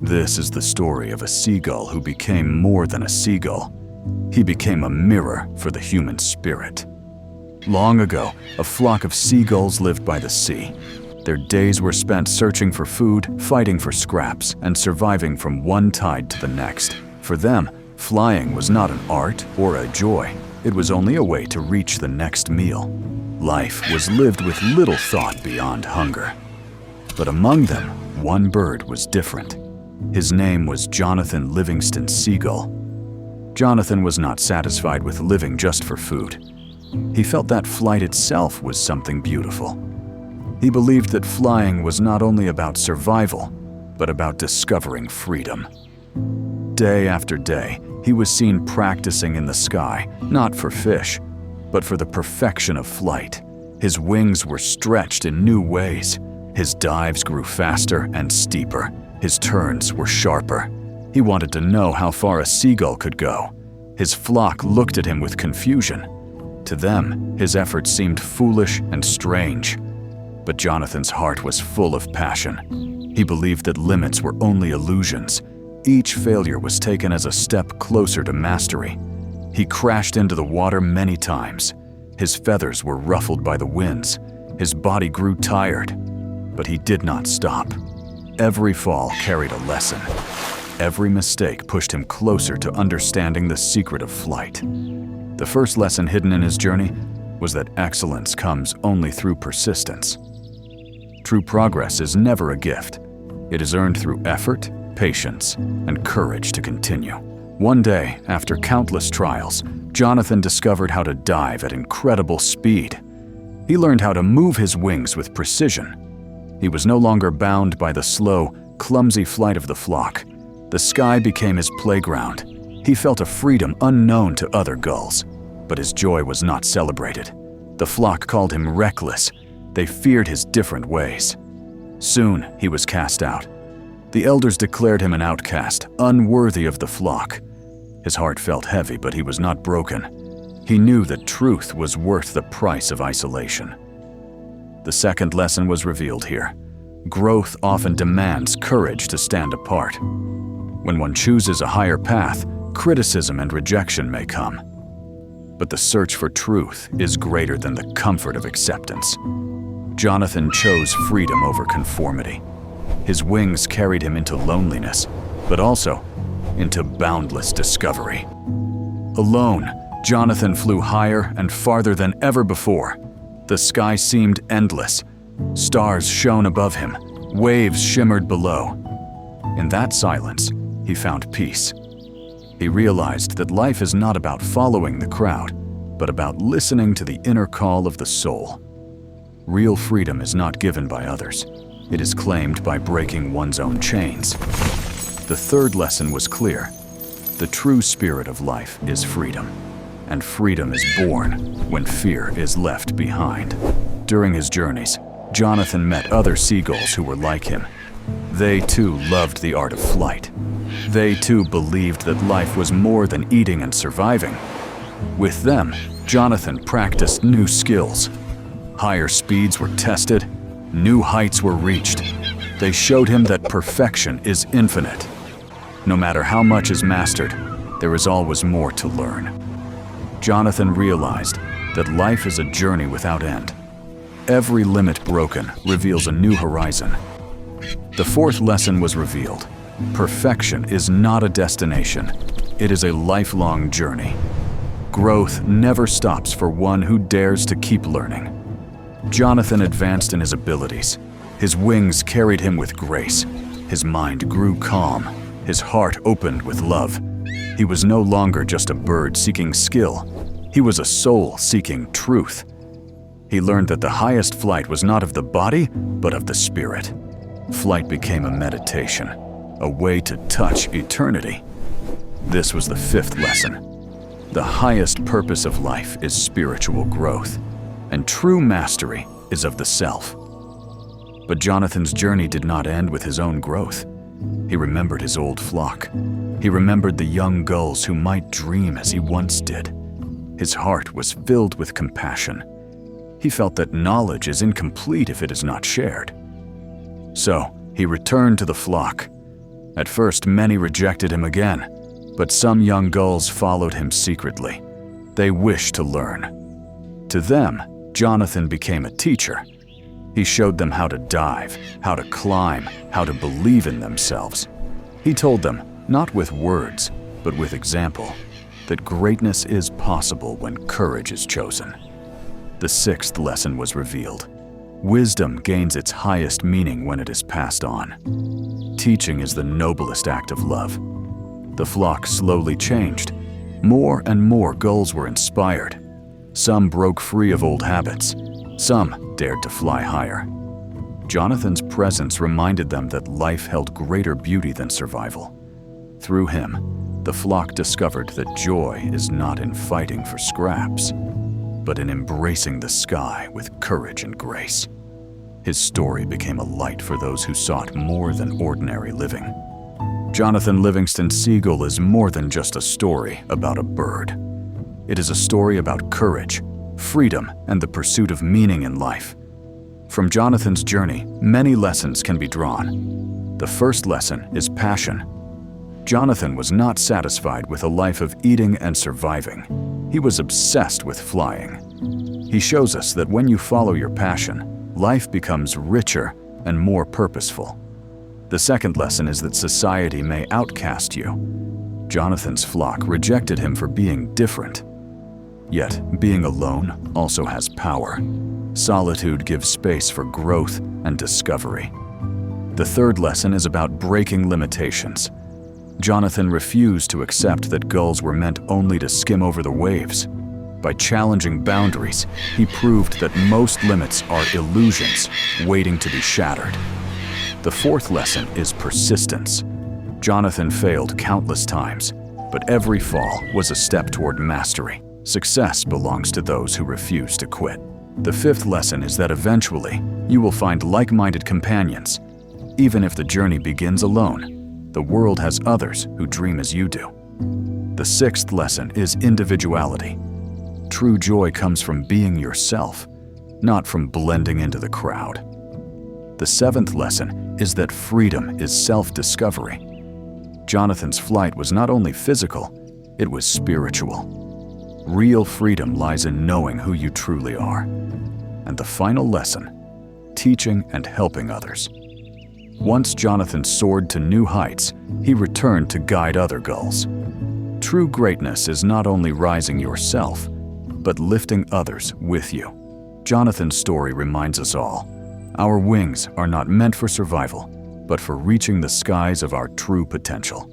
This is the story of a seagull who became more than a seagull. He became a mirror for the human spirit. Long ago, a flock of seagulls lived by the sea. Their days were spent searching for food, fighting for scraps, and surviving from one tide to the next. For them, flying was not an art or a joy. It was only a way to reach the next meal. Life was lived with little thought beyond hunger. But among them, one bird was different. His name was Jonathan Livingston Seagull. Jonathan was not satisfied with living just for food. He felt that flight itself was something beautiful. He believed that flying was not only about survival, but about discovering freedom. Day after day, he was seen practicing in the sky, not for fish, but for the perfection of flight. His wings were stretched in new ways. His dives grew faster and steeper. His turns were sharper. He wanted to know how far a seagull could go. His flock looked at him with confusion. To them, his efforts seemed foolish and strange. But Jonathan's heart was full of passion. He believed that limits were only illusions. Each failure was taken as a step closer to mastery. He crashed into the water many times. His feathers were ruffled by the winds. His body grew tired, but he did not stop. Every fall carried a lesson. Every mistake pushed him closer to understanding the secret of flight. The first lesson hidden in his journey was that excellence comes only through persistence. True progress is never a gift. It is earned through effort, patience, and courage to continue. One day, after countless trials, Jonathan discovered how to dive at incredible speed. He learned how to move his wings with precision. He was no longer bound by the slow, clumsy flight of the flock. The sky became his playground. He felt a freedom unknown to other gulls, but his joy was not celebrated. The flock called him reckless. They feared his different ways. Soon, he was cast out. The elders declared him an outcast, unworthy of the flock. His heart felt heavy, but he was not broken. He knew that truth was worth the price of isolation. The second lesson was revealed here. Growth often demands courage to stand apart. When one chooses a higher path, criticism and rejection may come. But the search for truth is greater than the comfort of acceptance. Jonathan chose freedom over conformity. His wings carried him into loneliness, but also into boundless discovery. Alone, Jonathan flew higher and farther than ever before. The sky seemed endless. Stars shone above him. Waves shimmered below. In that silence, he found peace. He realized that life is not about following the crowd, but about listening to the inner call of the soul. Real freedom is not given by others. It is claimed by breaking one's own chains. The third lesson was clear. The true spirit of life is freedom, and freedom is born when fear is left behind. During his journeys, Jonathan met other seagulls who were like him. They too loved the art of flight. They too believed that life was more than eating and surviving. With them, Jonathan practiced new skills. Higher speeds were tested, new heights were reached. They showed him that perfection is infinite. No matter how much is mastered, there is always more to learn. Jonathan realized that life is a journey without end. Every limit broken reveals a new horizon. The fourth lesson was revealed. Perfection is not a destination. It is a lifelong journey. Growth never stops for one who dares to keep learning. Jonathan advanced in his abilities. His wings carried him with grace. His mind grew calm. His heart opened with love. He was no longer just a bird seeking skill. He was a soul seeking truth. He learned that the highest flight was not of the body, but of the spirit. Flight became a meditation, a way to touch eternity. This was the fifth lesson. The highest purpose of life is spiritual growth, and true mastery is of the self. But Jonathan's journey did not end with his own growth. He remembered his old flock. He remembered the young gulls who might dream as he once did. His heart was filled with compassion. He felt that knowledge is incomplete if it is not shared. So he returned to the flock. At first, many rejected him again, but some young gulls followed him secretly. They wished to learn. To them, Jonathan became a teacher. He showed them how to dive, how to climb, how to believe in themselves. He told them, not with words, but with example, that greatness is possible when courage is chosen. The sixth lesson was revealed. Wisdom gains its highest meaning when it is passed on. Teaching is the noblest act of love. The flock slowly changed. More and more gulls were inspired. Some broke free of old habits. Some dared to fly higher. Jonathan's presence reminded them that life held greater beauty than survival. Through him, the flock discovered that joy is not in fighting for scraps, but in embracing the sky with courage and grace. His story became a light for those who sought more than ordinary living. Jonathan Livingston Seagull is more than just a story about a bird. It is a story about courage, freedom, and the pursuit of meaning in life. From Jonathan's journey, many lessons can be drawn. The first lesson is passion. Jonathan was not satisfied with a life of eating and surviving. He was obsessed with flying. He shows us that when you follow your passion, life becomes richer and more purposeful. The second lesson is that society may outcast you. Jonathan's flock rejected him for being different. Yet, being alone also has power. Solitude gives space for growth and discovery. The third lesson is about breaking limitations. Jonathan refused to accept that gulls were meant only to skim over the waves. By challenging boundaries, he proved that most limits are illusions waiting to be shattered. The fourth lesson is persistence. Jonathan failed countless times, but every fall was a step toward mastery. Success belongs to those who refuse to quit. The fifth lesson is that eventually, you will find like-minded companions. Even if the journey begins alone, the world has others who dream as you do. The sixth lesson is individuality. True joy comes from being yourself, not from blending into the crowd. The seventh lesson is that freedom is self-discovery. Jonathan's flight was not only physical, it was spiritual. Real freedom lies in knowing who you truly are. And the final lesson, teaching and helping others. Once Jonathan soared to new heights, he returned to guide other gulls. True greatness is not only rising yourself, but lifting others with you. Jonathan's story reminds us all, our wings are not meant for survival, but for reaching the skies of our true potential.